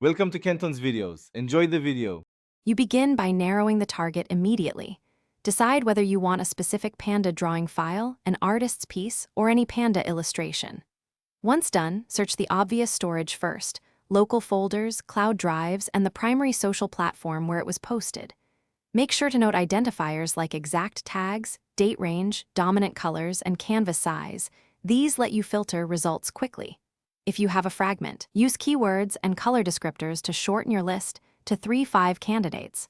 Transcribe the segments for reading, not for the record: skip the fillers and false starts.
Welcome to Kenton's videos. Enjoy the video. You begin by narrowing the target immediately. Decide whether you want a specific panda drawing file, an artist's piece, or any panda illustration. Once done, search the obvious storage first: local folders, cloud drives, and the primary social platform where it was posted. Make sure to note identifiers like exact tags, date range, dominant colors, and canvas size. These let you filter results quickly. If you have a fragment, use keywords and color descriptors to shorten your list to 3-5 candidates.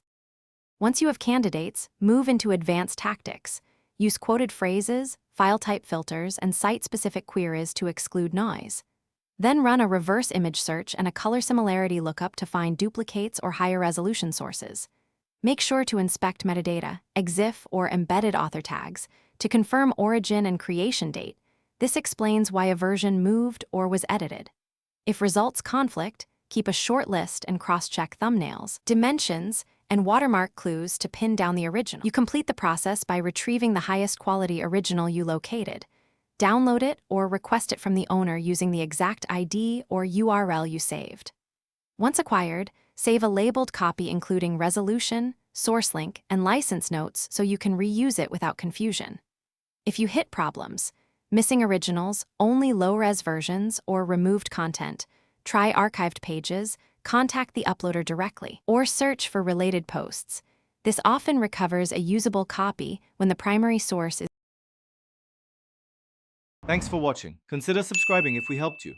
Once you have candidates, move into advanced tactics. Use quoted phrases, file type filters, and site-specific queries to exclude noise. Then run a reverse image search and a color similarity lookup to find duplicates or higher resolution sources. Make sure to inspect metadata, EXIF or embedded author tags, to confirm origin and creation date. This explains why a version moved or was edited. If results conflict, keep a short list and cross-check thumbnails, dimensions, and watermark clues to pin down the original. You complete the process by retrieving the highest quality original you located. Download it or request it from the owner using the exact ID or URL you saved. Once acquired, save a labeled copy including resolution, source link, and license notes so you can reuse it without confusion. If you hit problems, missing originals, only low-res versions, or removed content, try archived pages, contact the uploader directly, or search for related posts. This often recovers a usable copy when the primary source is. Thanks for watching. Consider subscribing if we helped you.